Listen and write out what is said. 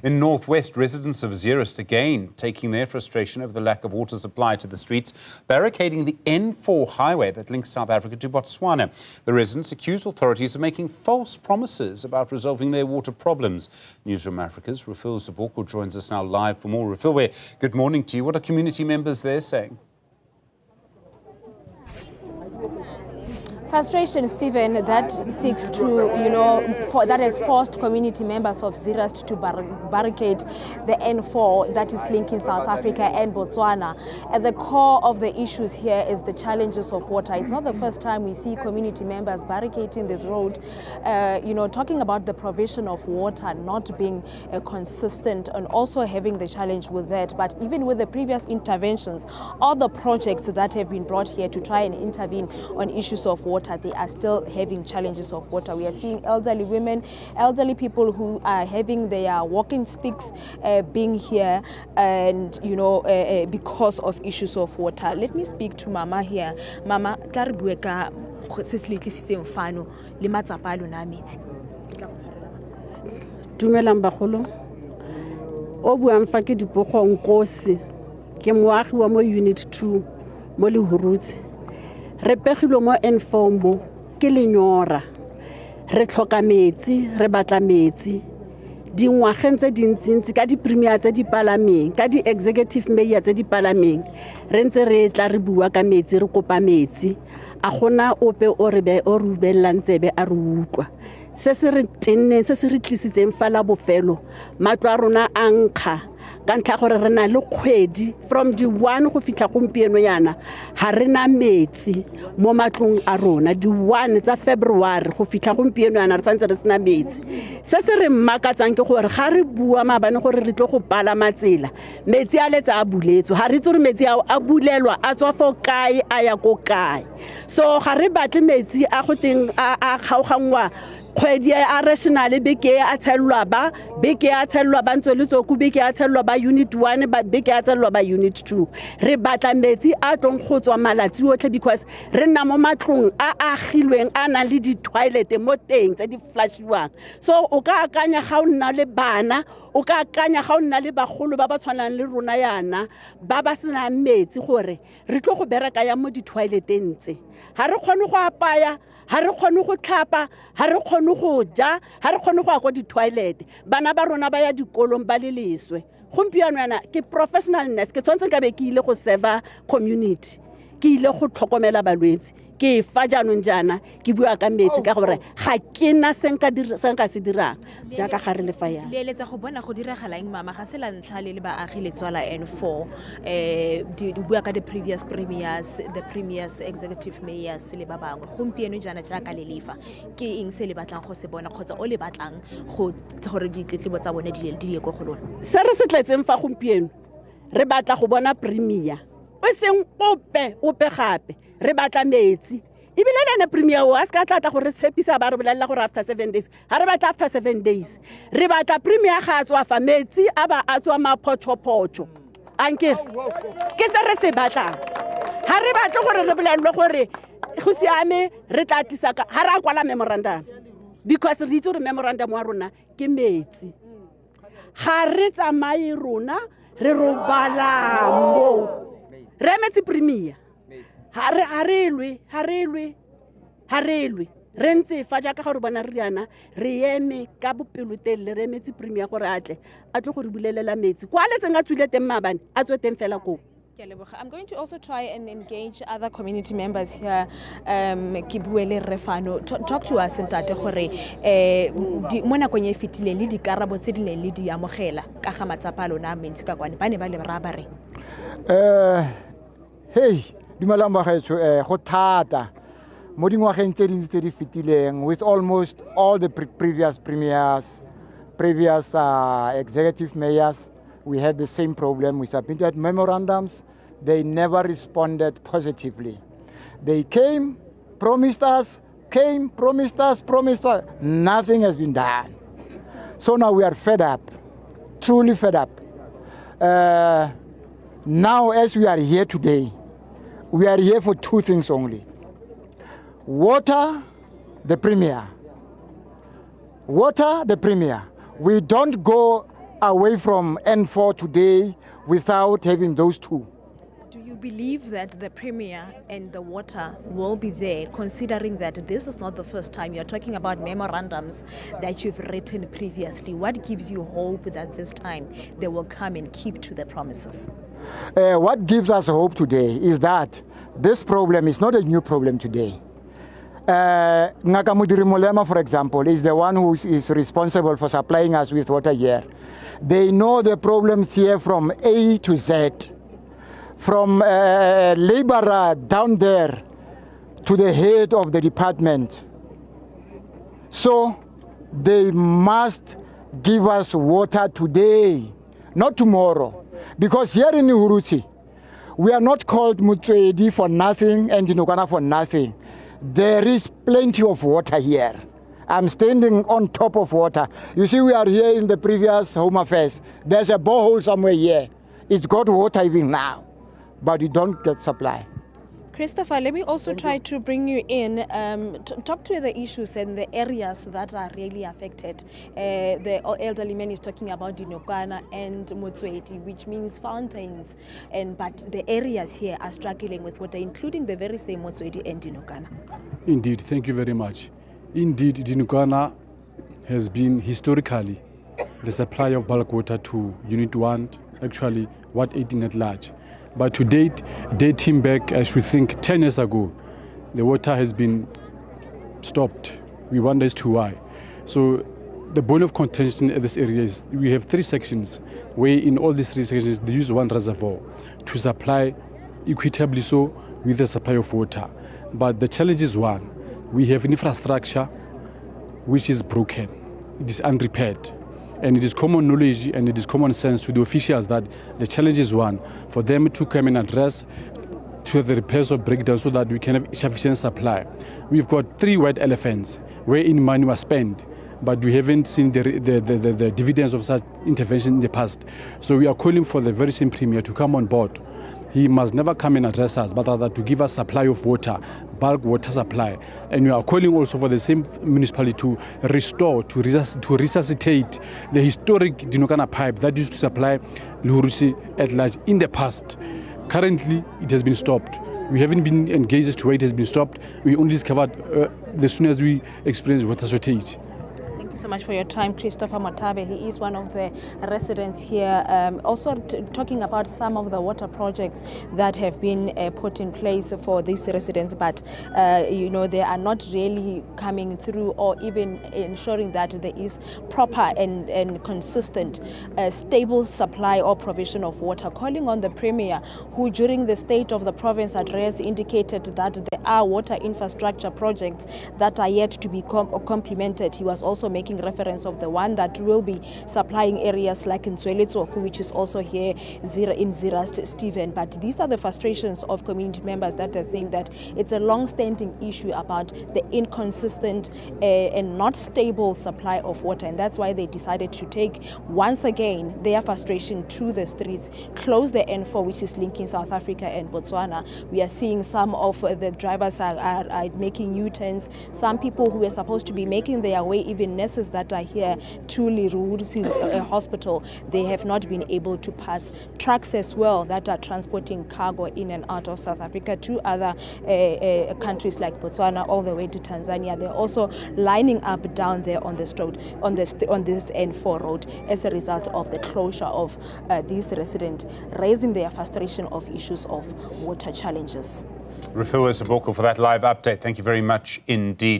In northwest, residents of Zeerust again taking their frustration over the lack of water supply to the streets, barricading the N4 highway that links South Africa to Botswana. The residents accuse authorities of making false promises about resolving their water problems. Newzroom Afrika's Refiloe Seboko joins us now live for more. Refiloe, good morning to you. What are community members there saying? Frustration, Stephen, that seeks to, that has forced community members of Zeerust to barricade the N4 that is linking South Africa and Botswana. At the core of the issues here is the challenges of water. It's not the first time we see community members barricading this road, talking about the provision of water not being consistent and also having the challenge with that. But even with the previous interventions, all the projects that have been brought here to try and intervene on issues of water, they are still having challenges of water. We are seeing elderly women, elderly people who are having their walking sticks being here, and because of issues of water. Let me speak to Mama here. Mama, tla re bue ka se se letlisitseng fano le matsapa a lona a metsi. Dumelang bagolo. O buang fa ke dipogong Nkosi. Ke moagi wa mo unit 2 mo Lehurutse. Re pegilwe mo N4 mo ke lenyora. Re tlhoka metsi, re batla metsi. Dingwageng tse dintsintsi ka di premier tse di palameng, ka di executive mayor tse di palameng. Re ntse re tla re bua ka metsi, re kopa metsi. A gona ope o re rubellang tsebe a re utlwa. Se se re tenneng, se se re tlisitseng fala bofelo. Matlo a rona a nkga. Ka ntlha gore re na le kgwedi from di 1 go fitlha gompieno yana ha re na metsi mo matlong a rona di 1 tsa February go fitlha gompieno yana re tsantse re sena metsi. Se se re mmakatsang ke gore ga re bua mabane gore re tlo go pala matsela metsi a letsa a buletswe ha re tsore metsi a bulelwa a tswa fo kae a ya ko kae. So ga re batle metsi a go teng a kgaogangwa kgwedi a rational beke a tshelwa ba beke a tshelwa ba ntse le tsoku beke a tshelwa ba unit 1 ba beke a tshelwa ba unit 2 re batla metsi a tlong go tswa malatsi otlhe because re nna mo matlong a agilweng a na le di toilet mo teng tse di flashiwang. So o ka akanya ga o nna le bana, o ka akanya ga o nna le bagolo ba ba tshwanang le rona yana ba ba sena metsi gore re tlo go bereka ya mo di toileteng tse. Ha re kgone go apaya, ha re kgone go tlhapa, ha re kgone go ja, ha re kgone go ya go di toilet. Bana ba rona ba ya dikolong ba le leswe. Gompieno yana ke professional nurse, ke tshwantse ka be ke ile go serve community, ke ile go tlhokomela balwetsi, ke fa jaanong jana ke bua ka metsi ka gore ga ke na senka se dirang jaaka ga re le fa yana. Le eletsa go bona go diragala eng mama ga se la ntlha le baagi le tswala N4 di bua ka the previous executive mayors le ba bangwe gompieno jana jaaka le lefa ke eng se le batlang go se bona kgotsa o le batlang go gore ditletlebo tsa bone di le go lona? Se re se tletseng fa gompieno re batla go bona premier o seng ope gape re batla metsi ibile lena premier o a ska tlatla gore tshepisa ba re bolella gore after 7 days ha re batla after 7 days re batla premier ga a tswa fa metsi a ba a tswa maphotsho anke ke se re se batla ha re batla gore re bolelle gore go siame re tla tlisa ka ha ra kwala memorandum because re itse re memorandum wa rona ke metsi ga re tsamaye rona re robala mo re metsi premier harelwe re ntse fa jaaka gore bona re yana re eme ka bopelotelle re metsi premier gore atle a tlo go re bulelela metsi kwa letseng a tswile teng mabane a tswe teng fela ko. I'm going to also try and engage other community members here. Kibuele Refano, talk to us ntate gore mo nakong e fetileng le dikarabo tse di neng le di amogela ka ga matsapa lona mentsi ka kwane ba ne ba le rabare. Hey, dumelang ba gaetsho go thata mo dingwageng tse dintsi tse di fetileng with almost all the previous executive mayors. We had the same problem. We submitted memorandums. They never responded positively. They came, promised us. Nothing has been done. So now we are fed up, truly fed up. Now, as we are here today, we are here for two things only. Water, the premier. We don't go away from N4 today without having those two. Do you believe that the Premier and the water will be there, considering that this is not the first time you're talking about memorandums that you've written previously? What gives you hope that this time they will come and keep to the promises? What gives us hope today is that this problem is not a new problem today. Ngaka Mudiri Molema, for example, is the one who is responsible for supplying us with water here. They know the problems here from A to Z, from laborer down there to the head of the department. So they must give us water today, not tomorrow. Because here in Uhuruchi, we are not called Mutswedi for nothing and Dinokana for nothing. There is plenty of water here. I'm standing on top of water. You see, we are here in the previous Home Affairs. There's a borehole somewhere here. It's got water even now, but you don't get supply. Christopher, let me also try to bring you in. Talk to the issues and the areas that are really affected. The elderly man is talking about Dinokana and Motswedi, which means fountains. But the areas here are struggling with water, including the very same Motswedi and Dinokana. Indeed, thank you very much. Indeed, Dinokana has been historically the supply of bulk water to Unit 1, actually Ward 18 at large. But to date, dating back, I should think 10 years ago, the water has been stopped. We wonder as to why. So the bone of contention in this area is we have 3 sections, where in all these 3 sections they use one reservoir to supply equitably so with the supply of water. But the challenge is one, we have infrastructure which is broken, it is unrepaired. And it is common knowledge and it is common sense to the officials that the challenge is one, for them to come and address to the repairs of breakdown so that we can have sufficient supply. We've got 3 white elephants wherein money was spent, but we haven't seen the dividends of such intervention in the past. So we are calling for the very same Premier to come on board. He must never come and address us, but rather to give us supply of water, bulk water supply. And we are calling also for the same municipality to restore, to resuscitate the historic Dinokana pipe that used to supply Uhuruchi at large in the past. Currently, it has been stopped. We haven't been engaged as to why it has been stopped. We only discovered as soon as we experienced water shortage. Thank you so much for your time, Christopher Motabe. He is one of the residents here, also talking about some of the water projects that have been put in place for these residents, but you know, they are not really coming through or even ensuring that there is proper and consistent stable supply or provision of water. Calling on the Premier, who during the State of the Province address indicated that there are water infrastructure projects that are yet to be complemented. He was also making reference of the one that will be supplying areas like in Nzweletsoko, which is also here in Zeerust, Stephen. But these are the frustrations of community members that are saying that it's a long-standing issue about the inconsistent and not stable supply of water. And that's why they decided to take, once again, their frustration to the streets, close the N4, which is linking South Africa and Botswana. We are seeing some of the drivers are making U-turns. Some people who were supposed to be making their way, even nurses that are here to Zeerust Hospital, they have not been able to pass. Trucks as well that are transporting cargo in and out of South Africa to other countries like Botswana all the way to Tanzania. They're also lining up down there on this road, on this N4 road, as a result of the closure of these residents, raising their frustration of issues of water challenges. Refiloe Seboko for that live update. Thank you very much indeed.